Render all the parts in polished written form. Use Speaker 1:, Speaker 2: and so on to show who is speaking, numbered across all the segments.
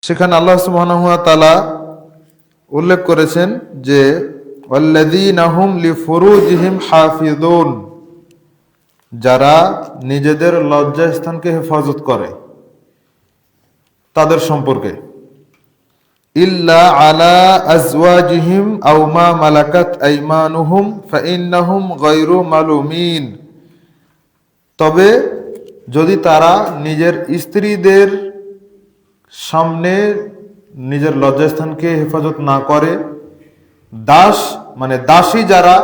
Speaker 1: সেখানে আল্লাহ সুবহানাহু ওয়া তাআলা উল্লেখ করেছেন যে ওয়াল্লাযীনা হুম লিফুরুজিহিম হাফিযুন, যারা নিজেদের লজ্জাস্থানকে হেফাজত করে তাদের সম্পর্কে, ইল্লা আলা আজওয়াজিহিম আও মা মালাকাত আইমানুহুম ফাইন্নাহুম গায়রু মালুমিন, তবে যদি তারা নিজের স্ত্রীদের সামনে নিজের লজ্জাস্থানকে হেফাজত না করে, দাস মানে দাসী যারা,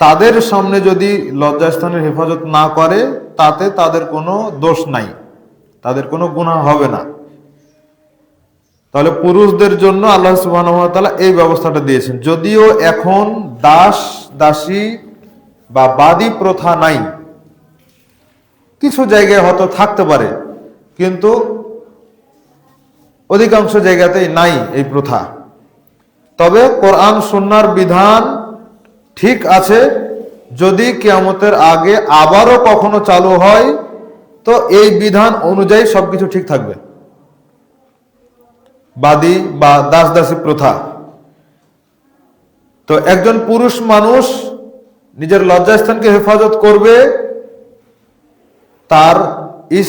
Speaker 1: তাদের সামনে যদি লজ্জাস্থানের হেফাজত না করে তাতে তাদের কোনো দোষ নাই, তাদের কোনো গুনাহ হবে না। তাহলে পুরুষদের জন্য আল্লাহ সুবহানাহু ওয়া তাআলা এই ব্যবস্থাটা দিয়েছেন। যদিও এখন দাস দাসী বা বাদী প্রথা নাই, কিছু জায়গায় হয়তো থাকতে পারে, কিন্তু অধিকাংশ জায়গাতেই নাই এই প্রথা। তবে কোরআন সুন্নাহর বিধান ঠিক আছে, যদি কিয়ামতের আগে আবারও কখনো চালু হয় তো এই বিধান অনুযায়ী সবকিছু ঠিক থাকবে। বাদী বা দাস দাসী প্রথা, তো একজন পুরুষ মানুষ নিজের লজ্জাস্থানকে হেফাজত করবে তার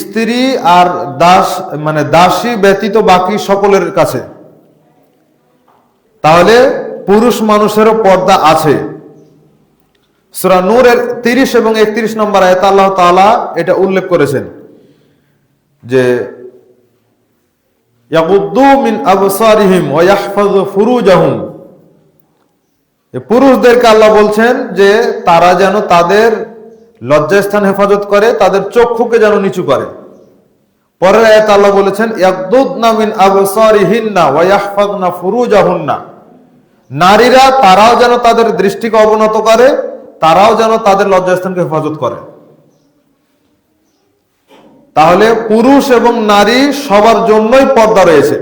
Speaker 1: স্ত্রী আর দাস মানে দাসী ব্যতীত বাকি সকলের কাছে, তাহলে পুরুষ মানুষেরও পর্দা আছে। সূরা নূরের 30 এবং 31 নম্বর আয়াতে আল্লাহ তাআলা এটা উল্লেখ করেছেন যে ইয়াগুদ্দু মিন আবসারিহিম ওয়া ইয়াহফাযু ফুরুজাহুম, পুরুষদেরকে আল্লাহ বলছেন যে তারা যেন তাদের লজ্জাস্থান হেফাজত করে, তাদের চক্ষুকে যেন নিচু করে। পরের আয়াতে আল্লাহ বলেছেন ইয়াগদুদনা মিন আবসারিহিন্না ওয়া ইয়াহফাযনা ফুরুজাহুন্না, নারীরা তারাও যেন তাদের দৃষ্টিকে অবনত করে, তারাও যেন তাদের লজ্জাস্থানকে হেফাজত করে। তাহলে পুরুষ এবং নারী সবার জন্যই পর্দা রয়েছে।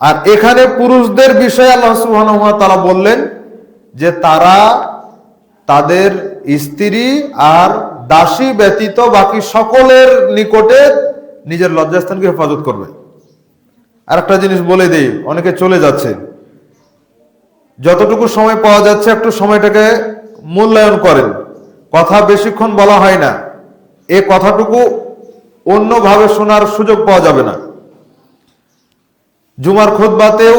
Speaker 1: আর এখানে পুরুষদের বিষয়ে আল্লাহ সুবহানাহু ওয়া তাআলা বললেন যে তারা তাদের স্ত্রী আর দাসী ব্যতীত বাকি সকলের নিকটে নিজের লজ্জাস্থানকে হেফাজত করবে। আর একটা জিনিস বলে দেই, অনেকে চলে যাচ্ছে, যতটুকু সময় পাওয়া যাচ্ছে একটু সময়টাকে মূল্যায়ন করেন। কথা বেশিক্ষণ বলা হয় না, এ কথাটুকু অন্যভাবে শোনার সুযোগ পাওয়া যাবে না। জুমার খুতবাতেও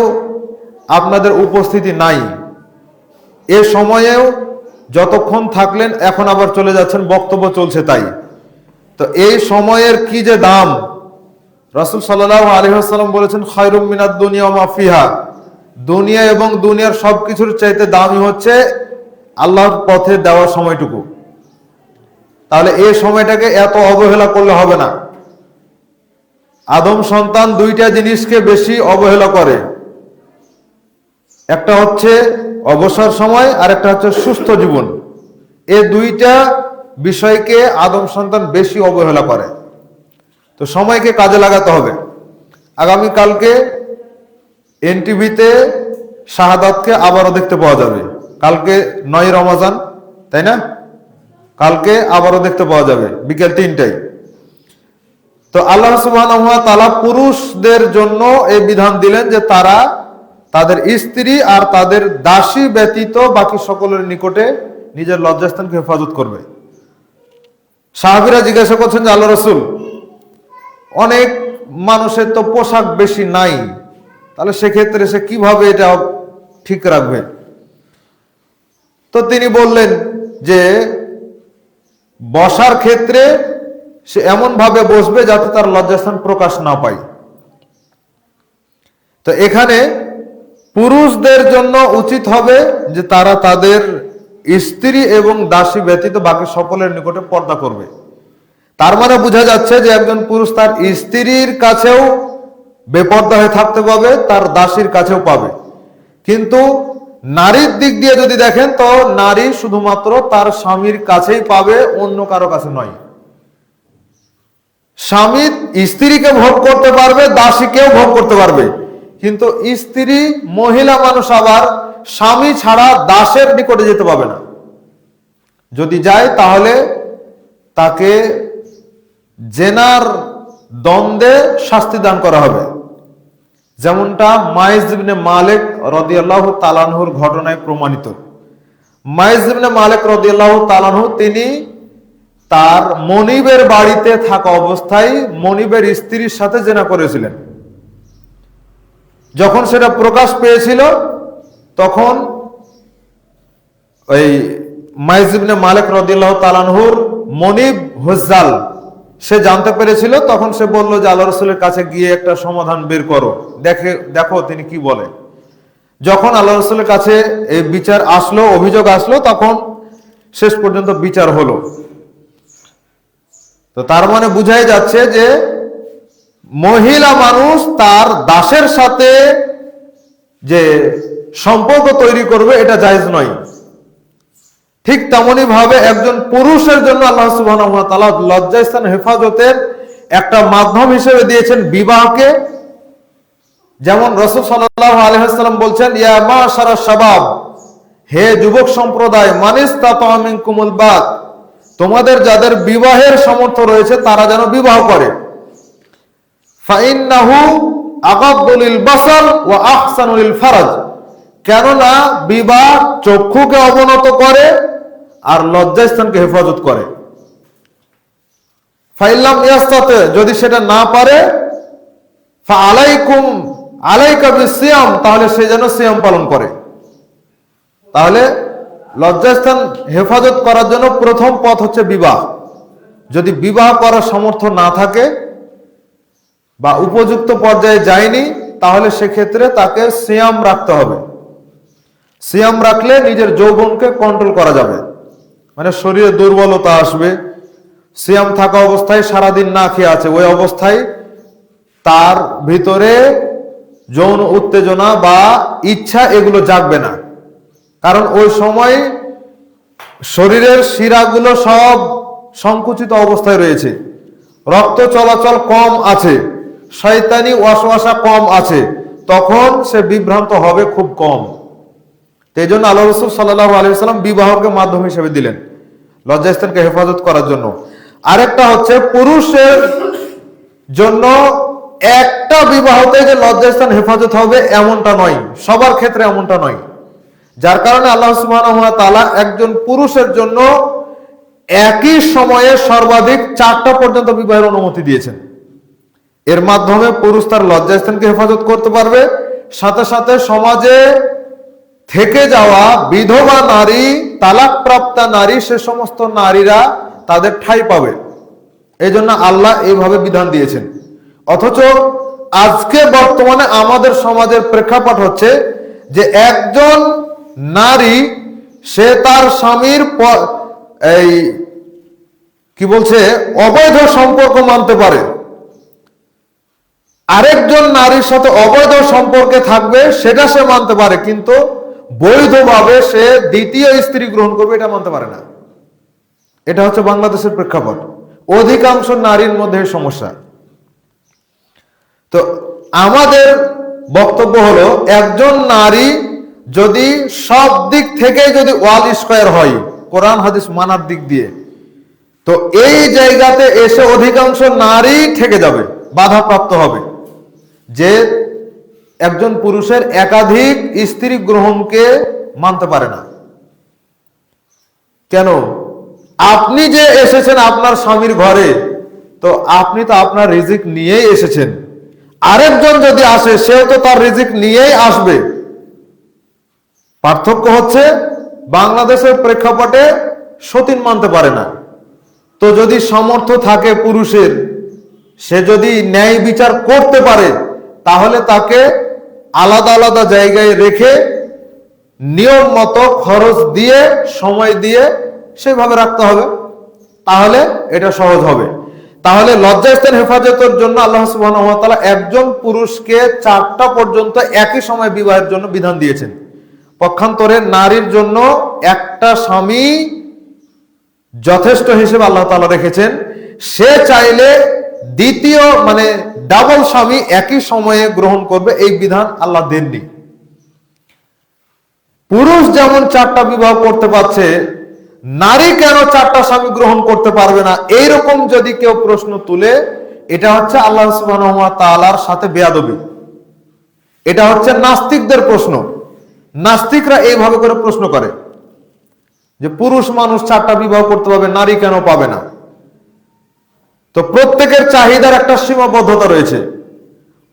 Speaker 1: আপনাদের উপস্থিতি নাই, এ সময়েও যতক্ষণ থাকলেন এখন আবার চলে যাচ্ছেন, বক্তব্য চলছে তাই। তো এই সময়ের কি যে দাম, রাসূল সাল্লাল্লাহু আলাইহি ওয়াসাল্লাম বলেছেন খায়রুম মিনাদ দুনিয়া ওয়া মা ফিহা, দুনিয়া এবং দুনিয়ার সবকিছুর চাইতে দামি হচ্ছে আল্লাহর পথে দেওয়া সময়টুকু। তাহলে এই সময়টাকে এত অবহেলা করলে হবে না। আদম সন্তান দুইটা জিনিসকে বেশি অবহেলা করে, একটা হচ্ছে অবসর সময় আর একটা হচ্ছে সুস্থ জীবন। এই দুইটা বিষয়কে আদম সন্তান বেশি অবহেলা করে। তো সময়কে কাজে লাগাতে হবে। আগামী কালকে এনটিভিতে শাহাদাতকে আবারও দেখতে পাওয়া যাবে। কালকে 9 রমজান, তাই না? কালকে আবারও দেখতে পাওয়া যাবে বিকেল 3টায়। তো আল্লাহ সুবহানাহু ওয়া তাআলা পুরুষদের জন্য এই বিধান দিলেন যে তারা তাদের স্ত্রী আর তাদের দাসী ব্যতীত বাকি সকলের নিকটে নিজের লজ্জাস্থানকে হেফাজত করবে। সাহাবীরা জিজ্ঞাসা করছেন যে আল্লাহ রাসূল, অনেক মানুষের তো পোশাক বেশি নাই, তাহলে সেক্ষেত্রে সে কিভাবে এটা ঠিক রাখবে? তো তিনি বললেন যে বসার ক্ষেত্রে সে এমন ভাবে বসবে যাতে তার লজ্জাস্থান প্রকাশ না পায়। তো এখানে পুরুষদের জন্য উচিত হবে যে তারা তাদের স্ত্রী এবং দাসী ব্যতীত বাকি সকলের নিকটে পর্দা করবে। তার মানে বোঝা যাচ্ছে যে একজন পুরুষ তার স্ত্রীর কাছেও বেপর্দা হয়ে থাকতে পাবে, তার দাসীর কাছেও পাবে। কিন্তু নারীর দিক দিয়ে যদি দেখেন তো নারী শুধুমাত্র তার স্বামীর কাছেই পাবে, অন্য কারো কাছে নয়। স্বামী স্ত্রীকে ভোগ করতে পারবে, দাসীকেও ভোগ করতে পারবে, কিন্তু স্ত্রী মহিলা মানুষ আবার স্বামী ছাড়া দাসের নিকটে যেতে পাবে না। যদি যায় তাহলে তাকে জেনার দ্বন্দ্বে শাস্তি দান করা হবে। যেমনটা মাইজ ইবনে মালিক রাদিয়াল্লাহু তাআলা আনহুর ঘটনায় প্রমাণিত। মাইজ ইবনে মালিক রাদিয়াল্লাহু তাআলা আনহু তিনি তার মনিবের বাড়িতে থাকা অবস্থায় মনিবের স্ত্রীর সাথে জিনা করেছিলেন। যখন সেটা প্রকাশ পেয়েছিল তখন ওই মাইজ ইবনে মালিক রাদিয়াল্লাহু তাআলা আনহুর মনিব হুজ্জাল সে জানতে পেরেছিল। তখন সে বলল যে আল্লাহ রাসূলের কাছে গিয়ে একটা সমাধান বের করো, দেখো তিনি কি বলে। যখন আল্লাহ রাসূলের কাছে এই বিচার আসলো, অভিযোগ আসলো, তখন শেষ পর্যন্ত বিচার হলো। তো তার মানে বুঝাই যাচ্ছে যে মহিলা মানুষ তার দাসের সাথে যে সম্পর্ক তৈরি করবে এটা জায়েজ নয়। ঠিক তেমনি ভাবে একজন পুরুষের জন্য আল্লাহ সুবহানাহু ওয়া তাআলা লজ্জাস্থান হেফাজতের একটা মাধ্যম হিসেবে দিয়েছেন বিবাহকে। যেমন রাসূল সাল্লাল্লাহু আলাইহি ওয়াসাল্লাম বলছেন, ইয়া মাশারাশ শাবাব, হে যুবক সম্প্রদায়, মানিস্তাতা মিনকুমুল বাত, তোমাদের যাদের বিবাহের সামর্থ্য রয়েছে তারা যেন বিবাহ করে। ফাইন্নাহু আগাদ্দু লিল বাসার ওয়া আহসানু লিল ফারাজ, কেননা বিবাহ চক্ষুকে অবনত করে আর লজ্জাস্থানকে হেফাজত করে। ফাইল্লাম ইয়াস্তাতে, যদি সেটা না পারে, ফা আলাইকা বিসিয়াম, তাহলে সে যেন সিয়াম পালন করে। তাহলে লজ্জাস্থান হেফাজত করার জন্য প্রথম পথ হচ্ছে বিবাহ। যদি বিবাহ করার সামর্থ্য না থাকে বা উপযুক্ত পর্যায়ে যায়নি, তাহলে সেক্ষেত্রে তাকে সিয়াম রাখতে হবে। সিয়াম রাখলে নিজের যৌবনকে কন্ট্রোল করা যাবে, মানে শরীরে দুর্বলতা আসবে। সিয়াম থাকা অবস্থায় সারাদিন না খেয়ে আছে, ওই অবস্থায় তার ভিতরে যৌন উত্তেজনা বা ইচ্ছা এগুলো জাগবে না, কারণ ওই সময় শরীরের শিরাগুলো সব সংকুচিত অবস্থায় রয়েছে, রক্ত চলাচল কম আছে, শয়তানি ওয়াসওয়াসা কম আছে, তখন সে বিভ্রান্ত হবে খুব কম। এই জন্য আল্লাহ রাসূল সাল্লাল্লাহু আলাইহি ওয়াসাল্লাম বিবাহকে মাধ্যম হিসেবে দিলেন লজ্জাস্থানকে হেফাজত করার জন্য। আরেকটা হচ্ছে পুরুষের জন্য একটা বিবাহতে যে লজ্জাস্থান হেফাজত হবে এমনটা নয়, সবার ক্ষেত্রে এমনটা নয়। যার কারণে আল্লাহ সুবহানাহু ওয়া তাআলা একজন পুরুষের জন্য একই সময়ে সর্বাধিক 4টা পর্যন্ত বিবাহের অনুমতি দিয়েছেন। এর মাধ্যমে পুরুষ তার লজ্জাস্থানকে হেফাজত করতে পারবে, সাথে সাথে সমাজে থেকে যাওয়া বিধবা নারী, তালাকপ্রাপ্তা নারী, সে সমস্ত নারীরা তাদের ঠাঁই পাবে। এই জন্য আল্লাহ এইভাবে বিধান দিয়েছেন। অথচ আজকে বর্তমানে আমাদের সমাজের প্রেক্ষাপট হচ্ছে যে একজন নারী সে তার স্বামীর এই কি বলছে অবৈধ সম্পর্ক মানতে পারে, আরেকজন নারীর সাথে অবৈধ সম্পর্কে থাকবে সেটা সে মানতে পারে, কিন্তু বৈধভাবে সে দ্বিতীয় স্ত্রী গ্রহণ করবে এটা মানতে পারে না। এটা হচ্ছে বাংলাদেশের প্রেক্ষাপট, অধিকাংশ নারীর মধ্যে সমস্যা। তো আমাদের বক্তব্য হলো একজন নারী যদি সব দিক থেকে যদি ওয়াল স্কয়ার হয় কোরআন হাদিস মানার দিক দিয়ে, তো এই জায়গাতে এসে অধিকাংশ নারী থেকে যাবে, বাধাপ্রাপ্ত হবে যে একজন পুরুষের একাধিক স্ত্রী গ্রহণকে মানতে পারে না। কেন? আপনি যে এসেছেন আপনার স্বামীর ঘরে, তো আপনি তো আপনার রিজিক নিয়েই এসেছেন, আরেকজন যদি আসে সেও তো তার রিজিক নিয়েই আসবে। পার্থক্য হচ্ছে বাংলাদেশের প্রেক্ষাপটে সতীন মানতে পারে না। তো যদি সামর্থ্য থাকে পুরুষের, সে যদি ন্যায় বিচার করতে পারে, তাহলে তাকে আলাদা আলাদা জায়গায় রেখে নিয়ম মতো খরচ দিয়ে সময় দিয়ে সেভাবে রাখতে হবে, তাহলে এটা সহজ হবে। তাহলে লজ্জাস্থান হেফাজতের জন্য আল্লাহ সুবহানাহু ওয়া তাআলা একজন পুরুষকে 4টা পর্যন্ত একই সময় বিবাহের জন্য বিধান দিয়েছেন। পক্ষান্তরে নারীর জন্য একটা স্বামী যথেষ্ট হিসেবে আল্লাহ তাআলা রেখেছেন। সে চাইলে দ্বিতীয় মানে ডাবল স্বামী একই সময়ে গ্রহণ করবে, এই বিধান আল্লাহ দেননি। পুরুষ যেমন 4টা বিবাহ করতে পারছে, নারী কেন 4টা স্বামী গ্রহণ করতে পারবে না, এইরকম যদি কেউ প্রশ্ন তুলে, এটা হচ্ছে আল্লাহ সুবহানাহু ওয়া তাআলার সাথে বেয়াদবি। এটা হচ্ছে নাস্তিকদের প্রশ্ন। নাস্তিকরা এইভাবে করে প্রশ্ন করে যে পুরুষ মানুষ 4টা বিবাহ করতে পারবে, নারী কেন পাবে না? তো প্রত্যেকের চাহিদার একটা সীমাবদ্ধতা রয়েছে।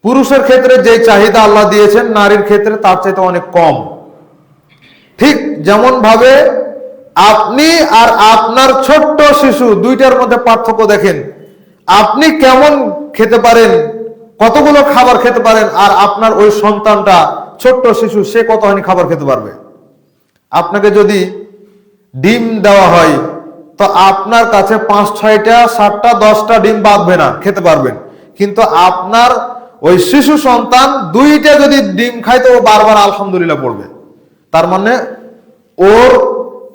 Speaker 1: পুরুষের ক্ষেত্রে যে চাহিদা আল্লাহ দিয়েছেন, নারীর ক্ষেত্রে তার চাইতে অনেক কম। ঠিক যেমন ভাবে আপনি আর আপনার ছোট্ট শিশু দুইটার মধ্যে পার্থক্য দেখেন। আপনি কেমন খেতে পারেন, কতগুলো খাবার খেতে পারেন, আর আপনার ওই সন্তানটা ছোট্ট শিশু সে কতখানি খাবার খেতে পারবে। আপনাকে যদি ডিম দেওয়া হয় তো আপনার কাছে 5, 6টা, 7টা, 10টা ডিম বাঁধবে না, খেতে পারবেন। কিন্তু আপনার ওই শিশু সন্তান 2টা যদি ডিম খায় তো ও বারবার আলহামদুলিল্লাহ পড়বে। তার মানে ওর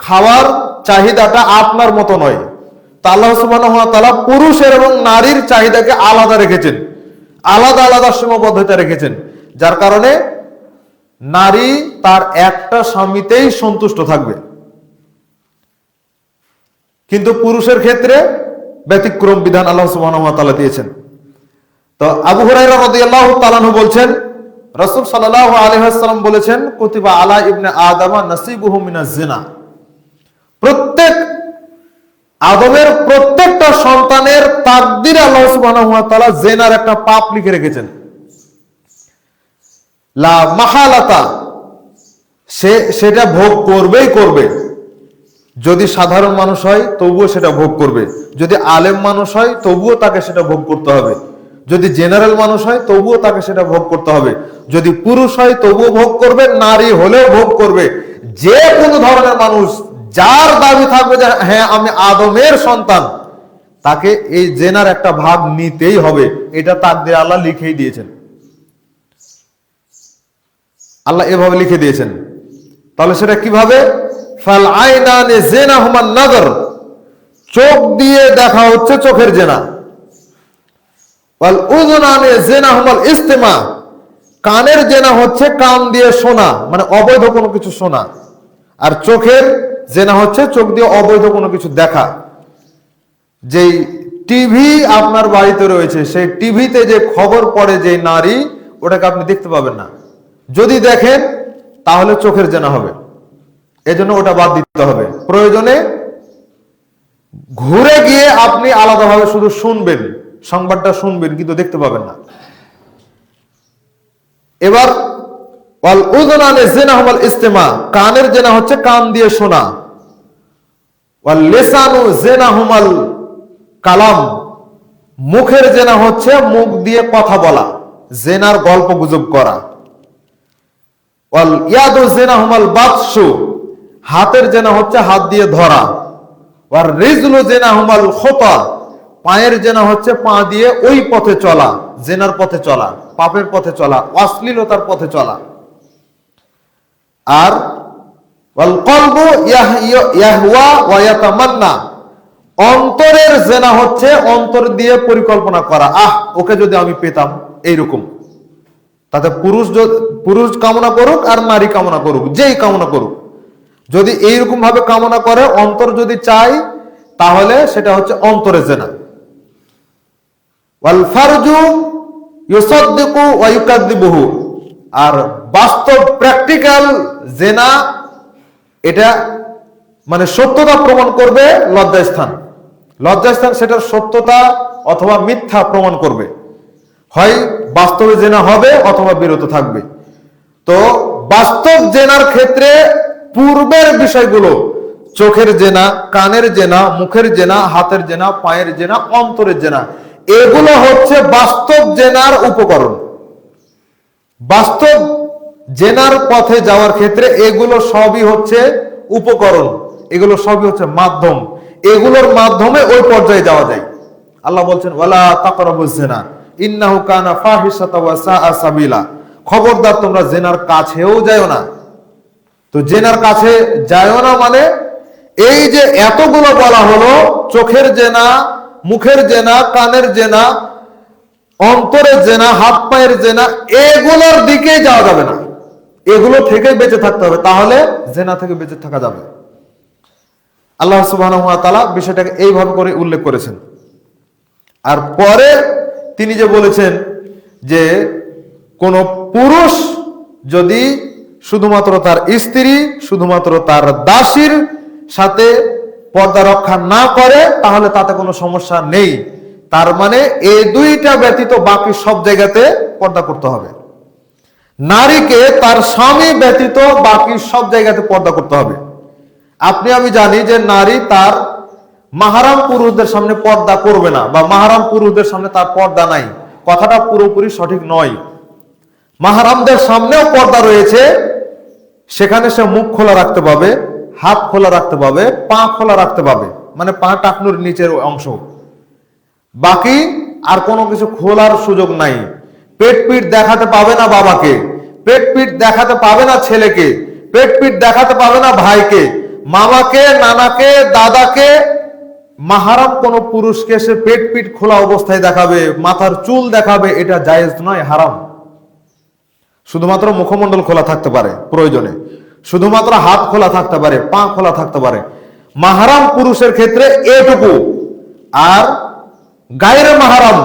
Speaker 1: খাওয়ার চাহিদাটা আপনার মতো নয়। তা আল্লাহ সুবহানাহু ওয়া তাআলা পুরুষের এবং নারীর চাহিদাকে আলাদা রেখেছেন, আলাদা আলাদা সীমাবদ্ধতা রেখেছেন, যার কারণে নারী তার একটা স্বামীতেই সন্তুষ্ট থাকবে। কিন্তু পুরুষের ক্ষেত্রে ব্যতিক্রম বিধান আল্লাহ সুবহানাহু ওয়া তাআলা দিয়েছেন। তো আবু হুরায়রা রাদিয়াল্লাহু তাআলা আনহু বলছেন, রাসূল সাল্লাল্লাহু আলাইহি ওয়াসাল্লাম বলেছেন, কুতিবা আলা ইবনে আদম নাসিবুহু মিনাজ জিনা। প্রত্যেক আদমের প্রত্যেকটা সন্তানের তাকদীরে আল্লাহ সুবহানাহু ওয়া তাআলা জিনার একটা পাপ লিখে রেখেছেন। লা মাহালাতা, সেটা ভোগ করবেই করবে। যদি সাধারণ মানুষ হয় তবুও সেটা ভোগ করবে, যদি আলেম মানুষ হয় তবুও তাকে সেটা ভোগ করতে হবে, যদি জেনারেল মানুষ হয় তবুও তাকে সেটা ভোগ করতে হবে, যদি পুরুষ হয় তবুও ভোগ করবে, নারী হলেও ভোগ করবে। যে কোনো ধরনের মানুষ যার দাবি থাকবে যে হ্যাঁ আমি আদমের সন্তান, তাকে এই জেনার একটা ভাগ নিতেই হবে। এটা তাকদীরে আল্লাহ লিখেই দিয়েছেন, আল্লাহ এভাবে লিখে দিয়েছেন। তাহলে সেটা কিভাবে? ফাল আইনানি জিনাহুমান নাযর, চোখ দিয়ে দেখা হচ্ছে চোখের জেনা। ওয়াল উযুনানি জিনাহুমাল ইস্তিমা, কানের জেনা হচ্ছে কান দিয়ে শোনা, মানে অবৈধ কোনো কিছু শোনা। আর চোখের জেনা হচ্ছে চোখ দিয়ে অবৈধ কোনো কিছু দেখা। যেই টিভি আপনার বাড়িতে রয়েছে, সেই টিভিতে যে খবর পড়ে যে নারী, ওটাকে আপনি দেখতে পাবেন না। যদি দেখেন তাহলে চোখের জেনা হবে, এজন্য ওটা বাদ দিতে হবে। প্রয়োজনে ঘুরে গিয়ে আপনি আলাদাভাবে শুধু শুনবেন, সংবাদটা শুনবেন, কিন্তু দেখতে পাবেন না। এবার ওয়াল উযুনানি জিনাহুমাল ইস্তিমা, কানের জেনা হচ্ছে কান দিয়ে শোনা। ওয়াল লিসানু জিনাহুমাল কালাম, মুখের জেনা হচ্ছে মুখ দিয়ে কথা বলা, জেনার গল্প গুজব করা। ওয়াল ইয়াদু জিনাহুমাল বাতশু, হাতের জেনা হচ্ছে হাত দিয়ে ধরা। ওয়ার রিজলু জিনাহুমাল খুতা, পায়ের জেনা হচ্ছে পা দিয়ে ওই পথে চলা, জেনার পথে চলা, পাপের পথে চলা, অশ্লীলতার পথে চলা। আর ওয়াল কলবু ইয়াহওয়া ওয়া ইয়াতামান্না, অন্তরের জেনা হচ্ছে অন্তর দিয়ে পরিকল্পনা করা, ওকে যদি আমি পেতাম এইরকম। তাতে পুরুষ কামনা করুক আর নারী কামনা করুক, যেই কামনা করুক, যদি এইরকম ভাবে কামনা করে, অন্তর যদি চাই, তাহলে সেটা হচ্ছে অন্তরের জেনা। ওয়াল ফারজু ইউসাদ্দিকু ওয়া ইউকাযযিবুহু, আর বাস্তব প্র্যাকটিক্যাল জেনা, এটা মানে সত্যতা প্রমাণ করবে লজ্জাস্থান। লজ্জাস্থান সেটার সত্যতা অথবা মিথ্যা প্রমাণ করবে, হয় বাস্তবে জেনা হবে অথবা বিরত থাকবে। তো বাস্তব জেনার ক্ষেত্রে পূর্বের বিষয়গুলো, চোখের জেনা, কানের জেনা, মুখের জেনা, হাতের জেনা, পায়ের জেনা, অন্তরের জেনা, এগুলো হচ্ছে বাস্তব জেনার উপকরণ। বাস্তব জেনার পথে যাওয়ার ক্ষেত্রে এগুলো সবই হচ্ছে উপকরণ, এগুলো সবই হচ্ছে মাধ্যম। এগুলোর মাধ্যমে ওই পর্যায়ে যাওয়া যায়। আল্লাহ বলছেন ওয়ালা তাকরাবুজ জিনা ইন্নাহু কানা ফাহিশাতাও ওয়া সাআ সাবিলা, খবরদার তোমরা জেনার কাছেও যাও না। তো জেনার কাছে যাও না মানে এই যে এতগুলো বলা হলো, চোখের জেনা, মুখের জেনা, কানের জেনা, অন্তরের জেনা, হাত পায়ের জেনা, এগুলোর দিকে যাওয়া যাবে না, এগুলো থেকে বেঁচে থাকতে হবে, তাহলে জেনা থেকে বেঁচে থাকা যাবে। আল্লাহ সুবহানাহু ওয়া তাআলা বিষয়টাকে এইভাবে করে উল্লেখ করেছেন। আর পরে তিনি যে বলেছেন যে কোন পুরুষ যদি শুধুমাত্র তার স্ত্রী, শুধুমাত্র তার দাসীর সাথে পর্দা রক্ষা না করে তাহলে তাতে কোনো সমস্যা নেই। তার মানে এই দুইটা ব্যতীত বাকি সব জায়গাতে পর্দা করতে হবে। নারীকে তার স্বামী ব্যতীত বাকি সব জায়গাতে পর্দা করতে হবে। আপনি আমি জানি যে নারী তার মাহারাম পুরুষদের সামনে পর্দা করবে না, বা মাহারাম পুরুষদের সামনে তার পর্দা নাই, কথাটা পুরোপুরি সঠিক নয়। মাহারামদের সামনেও পর্দা রয়েছে, সেখানে সে মুখ খোলা রাখতে পাবে, হাত খোলা রাখতে পাবে, পা খোলা রাখতে পাবে, মানে পা টাকনুর নিচের অংশ, বাকি আর কোনো কিছু খোলার সুযোগ নাই। পেট পিঠ দেখাতে পাবে না বাবাকে, পেট পিঠ দেখাতে পাবে না ছেলেকে, পেট পিঠ দেখাতে পাবে না ভাইকে, মামাকে, নানাকে, দাদাকে। মাহারাম কোন পুরুষকে সে পেট পিঠ খোলা অবস্থায় দেখাবে, মাথার চুল দেখাবে, এটা জায়েজ নয়, হারাম। শুধুমাত্র মুখমণ্ডল খোলা থাকতে পারে প্রয়োজনে, শুধুমাত্র হাত খোলা থাকতে পারে, পা খোলা থাকতে পারে, মাহারাম পুরুষের ক্ষেত্রে এটুকু। আর গায়রে মাহারাম,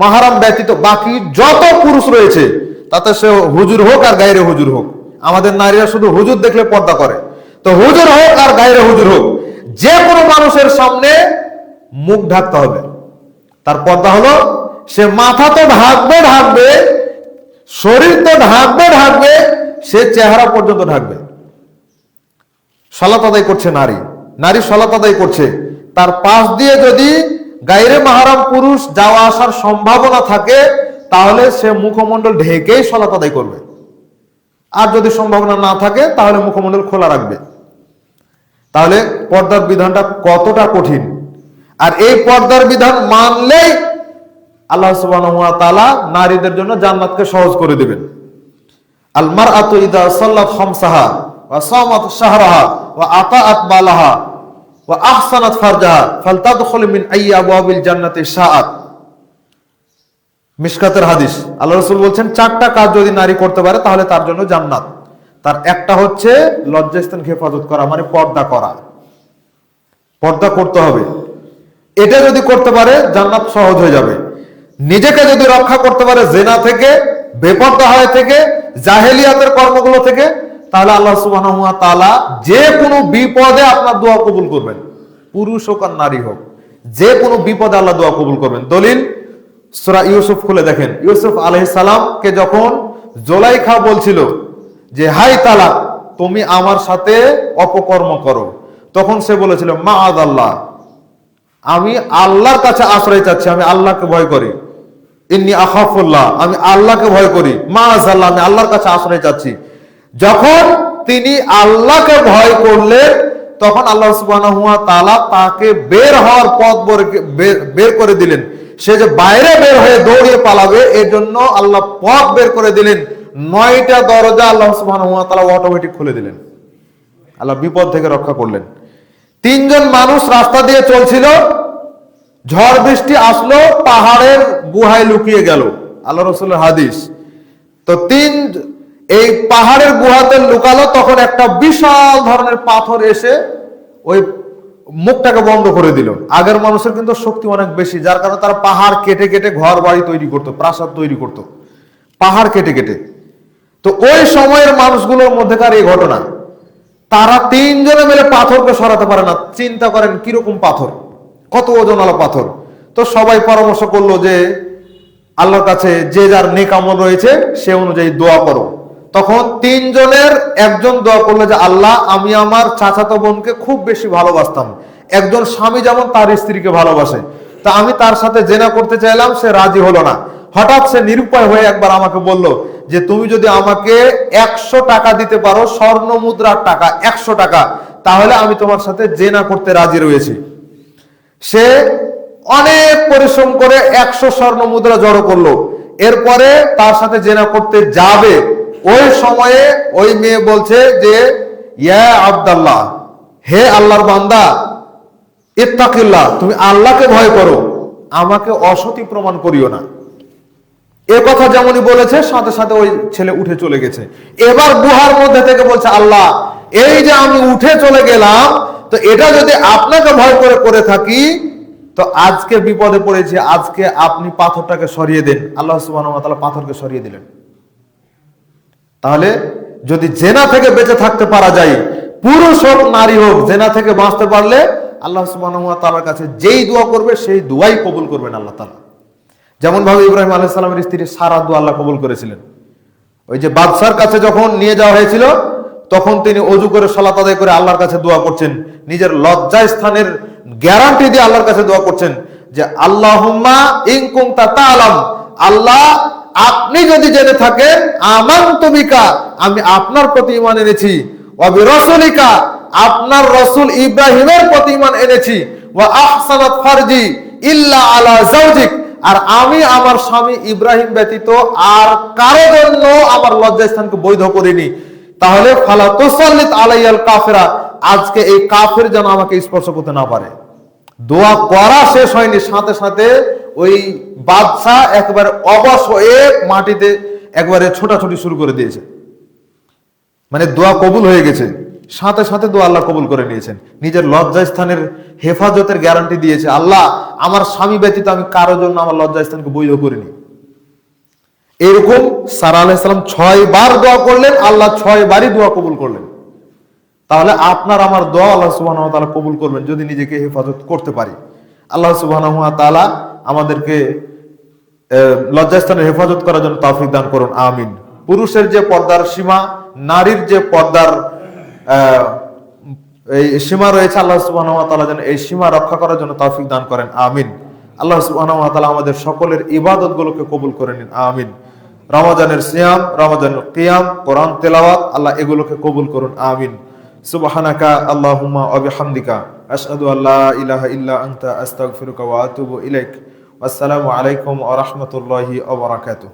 Speaker 1: মাহারাম ব্যতীত বাকি যত পুরুষ রয়েছে, তাতে সে হুজুর হোক আর গায়রে হুজুর হোক, আমাদের নারীরা শুধু হুজুর দেখলে পর্দা করে, তো হুজুর হোক আর গায়রে হুজুর হোক, যে কোনো মানুষের সামনে মুখ ঢাকতে হবে। তার পর্দা হলো সে মাথা তো ঢাকবে ঢাকবে, শরীর তো ঢাকবে ঢাকবে, সে চেহারা পর্যন্ত ঢাকবে। সালাত আদায় করছে নারী, নারী সালাত আদায় করছে, তার পাশ দিয়ে যদি গায়রে মাহারাম পুরুষ যাওয়া আসার সম্ভাবনা থাকে, তাহলে সে মুখমণ্ডল ঢেকেই সালাত আদায় করবে। আর যদি সম্ভাবনা না থাকে তাহলে মুখমণ্ডল খোলা রাখবে। তাহলে পর্দার বিধানটা কতটা কঠিন। আর এই পর্দার বিধান মানলেই আল্লাহ সুবহানাহু ওয়া তাআলা নারীদের জন্য জান্নাতকে সহজ করে দিবেন। আল মারআতু ইযা সাল্লাত খামসাহা ওয়া সামাত শাহরাহা ওয়া আতাআত বালাহা ওয়া আহসানাত ফারজাহা ফালতাদখুল মিন আইয়ি আবওয়াবিল জান্নাতি শাআত। মিশকাতের হাদিস। আল্লাহ রাসূল বলছেন, চারটা কাজ যদি নারী করতে পারে তাহলে তার জন্য জান্নাত। তার একটা হচ্ছে লজ্জাস্থান হেফাজত করা, মানে পর্দা করা, পর্দা করতে হবে। এটা যদি করতে পারে জান্নাত সহজ হয়ে যাবে। নিজেকে যদি রক্ষা করতে পারে জেনা থেকে, বেপর্দা হওয়া থেকে, জাহেলিয়াতের কর্মগুলো থেকে, তাহলে আল্লাহ সুবহানাহু ওয়া তাআলা যে কোনো বিপদে আপনার দোয়া কবুল করবেন, পুরুষ হোক আর নারী হোক, যে কোনো বিপদে আল্লাহ দোয়া কবুল করবেন। দলিল সূরা ইউসুফ খুলে দেখেন। ইউসুফ আলাইহিস সালামকে যখন জুলাইখা বলছিল যে হাই তালাক, তুমি আমার সাথে অপকর্ম করো, তখন সে বলেছিল মাআযাল্লাহ, আমি আল্লাহর কাছে আশ্রয় চাচ্ছি, আমি আল্লাহকে ভয় করি। ইন্নী আখাফুল্লাহ, আমি আল্লাহকে ভয় করি। মাআযাল্লাহ, আমি আল্লাহর কাছে আশ্রয় চাচ্ছি। যখন তিনি আল্লাহকে ভয় করলেন, তখন আল্লাহ সুবহানাহু ওয়া তাআলা তাকে বের হওয়ার পথ বের করে দিলেন। সে যে বাইরে বের হয়ে দৌড়িয়ে পালাবে, এর জন্য আল্লাহ পথ বের করে দিলেন। 9টা দরজা আল্লাহ সুবহানাহু ওয়া তাআলা অটোমেটিক খুলে দিলেন। আল্লাহ বিপদ থেকে রক্ষা করলেন। 3 জন মানুষ রাস্তা দিয়ে চলছিল, ঝড় বৃষ্টি আসলো, পাহাড়ের গুহায় লুকিয়ে গেল, আল্লাহ রাসূলের হাদিস। তো এই পাহাড়ের গুহাতে লুকালো, তখন একটা বিশাল ধরনের পাথর এসে ওই মুখটাকে বন্ধ করে দিল। আগের মানুষের কিন্তু শক্তি অনেক বেশি, যার কারণে তারা পাহাড় কেটে কেটে ঘর বাড়ি তৈরি করতো, প্রাসাদ তৈরি করতো পাহাড় কেটে কেটে। তো ওই সময়ের মানুষগুলোর মধ্যেকার এই ঘটনা, তারা 3 জনে মিলে পাথরকে সরাতে পারে না। চিন্তা করেন কিরকম পাথর, কত ওজনওয়ালা পাথর। তো সবাই পরামর্শ করলো যে আল্লাহর কাছে যে যার নেক আমল রয়েছে সে অনুযায়ী দোয়া করো। তখন 3 জনের একজন দোয়া করলো যে আল্লাহ, আমি আমার চাচাতো বোনকে খুব বেশি ভালোবাসতাম, একজন স্বামী যেমন তার স্ত্রীকে ভালোবাসে, তা আমি তার সাথে জেনা করতে চাইলাম, সে রাজি হলো না। হঠাৎ সে নিরুপায় হয়ে একবার আমাকে বলল যে তুমি যদি আমাকে 100 টাকা দিতে পারো, স্বর্ণ মুদ্রার টাকা 100 টাকা, তাহলে আমি তোমার সাথে জেনা করতে রাজি রয়েছি। সে অনেক পরিশ্রম করে 100 স্বর্ণ মুদ্রা জড়ো করলো। এরপরে তার সাথে জেনা করতে যাবে, ওই সময়ে ওই মেয়ে বলছে যে ইয়া আব্দুল্লাহ, হে আল্লাহর বান্দা, ইত্তাকিল্লাহ, তুমি আল্লাহকে ভয় করো, আমাকে অসতী প্রমাণ করিও না। এ কথা যেমনই বলেছে, সাথে সাথে ওই ছেলে উঠে চলে গেছে। এবার গুহার মধ্যে থেকে বলছে আল্লাহ, এই যে আমি উঠে চলে গেলাম, তো এটা যদি আপনাকে ভয় করে করে থাকি, তো আজকে বিপদে পড়েছি, আজকে আপনি পাথরটাকে সরিয়ে দেন, আল্লাহ সুবহানাহু ওয়া তাআলা পাথরকে সরিয়ে দিলেন। তাহলে যদি জেনা থেকে বেঁচে থাকতে পারা যায়, পুরুষ হোক নারী হোক, জেনা থেকে বাঁচতে পারলে আল্লাহ সুবহানাহু ওয়া তাআলার কাছে যেই দোয়া করবে সেই দোয়াই কবুল করবেন আল্লাহ তাআলা। যেমন ভাবে ইব্রাহিম আলাইহিস সালামের স্ত্রীর সারা দোয়া আল্লাহ কবুল করেছিলেন। ওই যে বাদশার কাছে যখন নিয়ে যাওয়া হয়েছিল, তখন তিনি ওযু করে সালাত আদায় করে আল্লাহর কাছে দোয়া করছেন, নিজের লজ্জা স্থানের গ্যারান্টি দিয়ে আল্লাহর কাছে দোয়া করছেন যে আল্লাহুম্মা ইন কুনতা তাআলাম, আল্লাহ আপনি যদি জেনে থাকেন, আমানতু বিকা, আমি আপনার প্রতি ঈমান এনেছি, ওয়া বিরাসূলিকা, আপনার রাসূল ইব্রাহিমের প্রতি ঈমান এনেছি, ওয়া আহসানাত ফারজি ইল্লা আলা যাওজিক, আর আমি আমার স্বামী ইব্রাহিম ব্যতীত আর কারো জন্য আমার লজ্জাস্থানকে বৈধ করিনি। তাহলে ফালা তুসাল্লিত আলাইয়াল কাফিরা, আজকে এই কাফের যেন আমাকে স্পর্শ করতে না পারে। দোয়া করা শেষ হয়নি, সাথে সাথে ওই বাদশা একবারে অবশ হয়ে মাটিতে একবারে ছোটাছুটি শুরু করে দিয়েছে। মানে দোয়া কবুল হয়ে গেছে, সাথে সাথে দোয়া আল্লাহ কবুল করে নিয়েছেন। নিজের লজ্জা স্থানের হেফাজতের গ্যারান্টি দিয়েছে, আল্লাহ আমার স্বামী ব্যতীত আমি কারোর জন্য আমার লজ্জা স্থানকে বৈধ করিনি। এরকম সারা আলাইহিস সালাম 6 বার দোয়া করলেন, আল্লাহ 6 বারই দোয়া কবুল করলেন। তাহলে আপনার আমার দোয়া আল্লাহ সুবহানাহু ওয়া তাআলা কবুল করবেন যদি নিজেকে হেফাজত করতে পারি। আল্লাহ সুবহানাহু ওয়া তাআলা আমাদেরকে লজ্জাস্থানের হেফাজত করার জন্য তৌফিক দান করুন, আমিন। পুরুষের যে পর্দার সীমা, নারীর যে পর্দার এই সীমা রয়েছে, আল্লাহ সুবহানাহু ওয়া তাআলা যেন এই সীমা রক্ষা করার জন্য তৌফিক দান করেন, আমিন। আল্লাহ সুবহানাহু ওয়া তাআলা আমাদের সকলের ইবাদতগুলোকে কবুল করে নিন, আমিন। রমজানের সিয়াম, রমজানের কিয়াম, কোরআন তেলাওয়াত, আল্লাহ এগুলোকে কবুল করুন, আমিন। সুবহানাকা আল্লাহুম্মা ওয়া বিহামদিকা আশহাদু আল্লা ইলাহা ইল্লা আনতা আস্তাগফিরুকা ওয়া আতুবু ইলাইক। আসসালামু আলাইকুম ওয়া রাহমাতুল্লাহি ওয়া বারাকাতুহু।